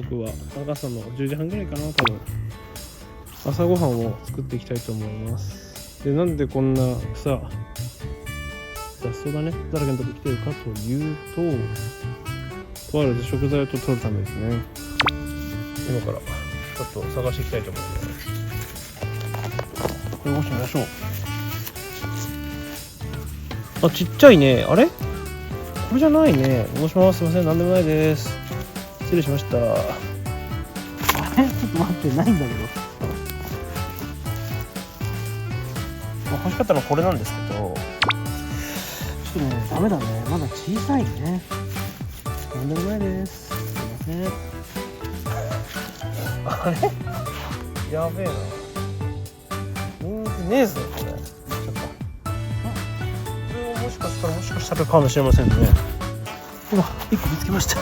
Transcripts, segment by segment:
刻は朝の10時半ぐらいかな。多分朝ごはんを作っていきたいと思います。で、なんでこんな雑草だねだらけのとこ来てるかというと、とある食材を取るためですね。今からちょっと探していきたいと思います。これ押してみましょう。あ、ちっちゃいね。あれこれじゃないね。押します。すいません、なんでもないです。失礼しました。あれちょっと待って、ないんだけど。欲しかったのはこれなんですけど、ちょっとね、ダメだね。まだ小さいね。なんでもないです。すいません。あれやべえな。人気ねえぞ、これ。ちょっと。これはもしかしたらかもしれませんね。ほら、1個見つけました。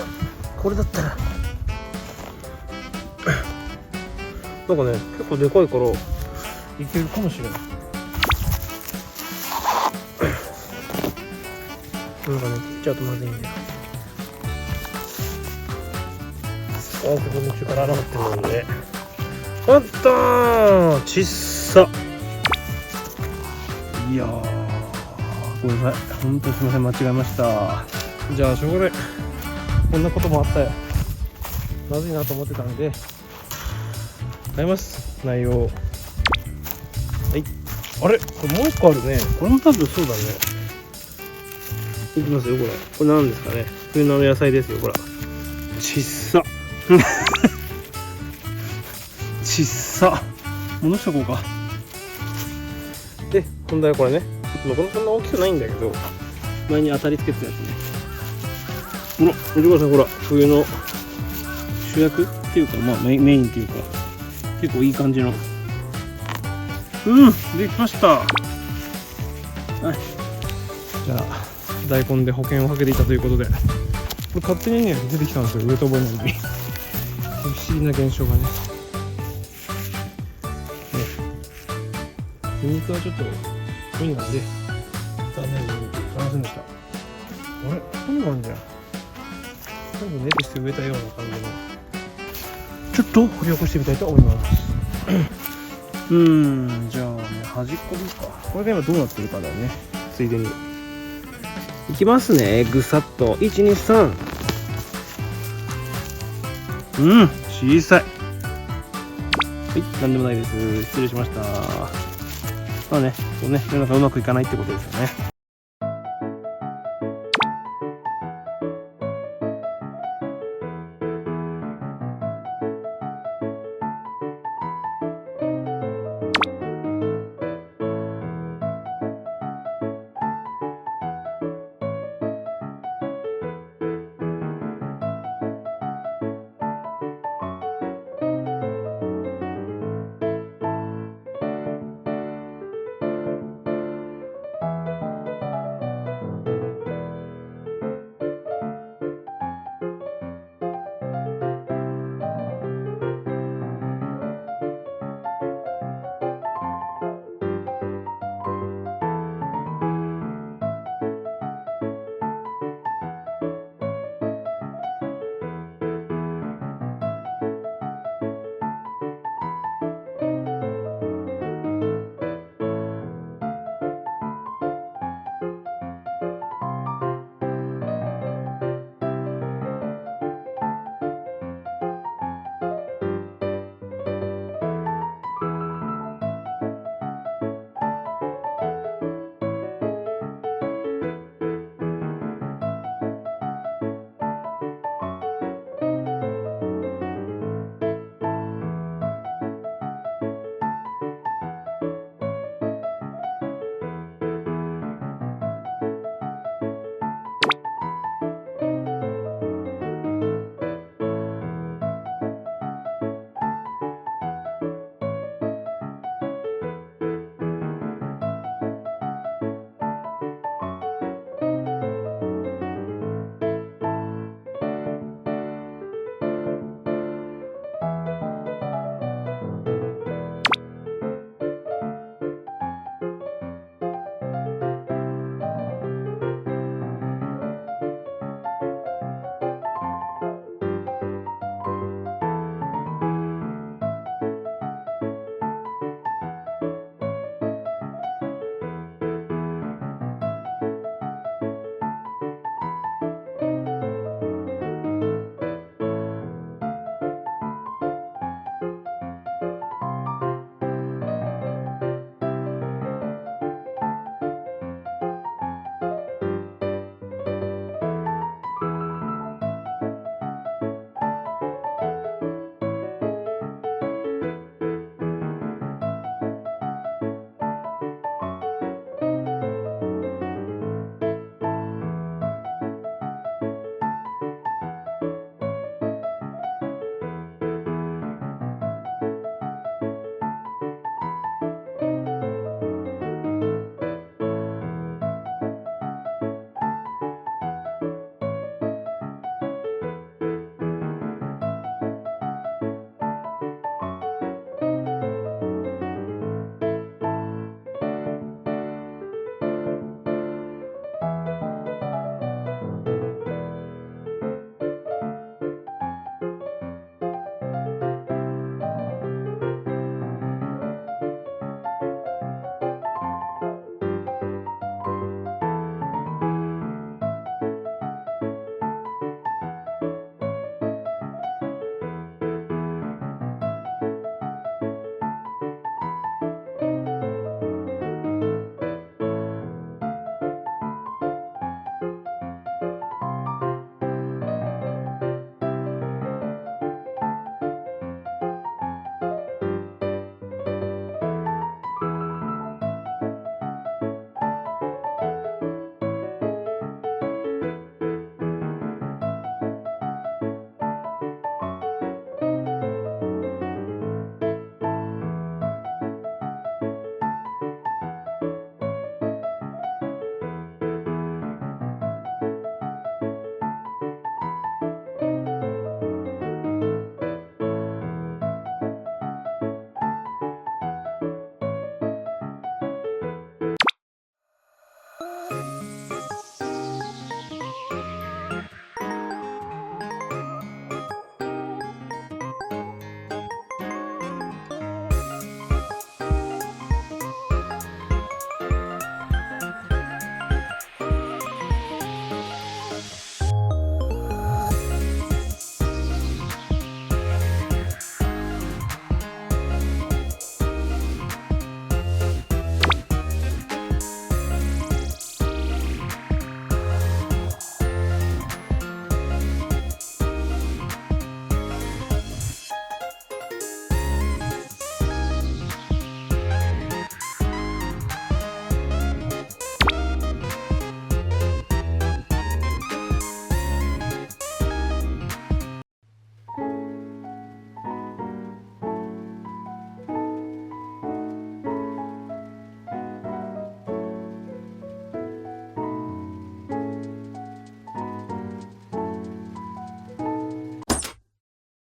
これだったら。なんかね、結構でかいから、いけるかもしれない。なんかね、切っちゃうとまずいんだよ。ここに中から洗ってるので。あったー、ちっさ。いやー、ごめんなさい。本当にすみません、間違えました。じゃあ、しょうがない。こんなこともあったよ。まずいなと思ってたんで、変えます、内容。はい。あれこれもう一個あるね。これも多分そうだね。いきますよ、これ。これ何ですかね。冬の野菜ですよ、ほら。ちっさ。ちっさ。戻しとこうか。で、本題はこれね。これそんな大きくないんだけど、前に当たりつけてたやつね。ほら、見てください、ほら。冬の主役っていうか、まあメインっていうか、結構いい感じの。できました。はい。じゃあ、大根で保険をかけていたということで、これ勝手にね、出てきたんですよ、植えた覚えないのに。不思議な現象がね。ニンニクはちょっと無理なんで、残念に買えませんでした。あれこんなんじゃん。全部ネテして植えたような感じの。ちょっと掘り起こしてみたいと思います。じゃあね、端っこですか。これが今どうなってるかだよね。ついでに。いきますね、ぐさっと。1、2、3。小さい。はい、なんでもないです。失礼しました。まあね、こうね、世の中うまくいかないってことですよね。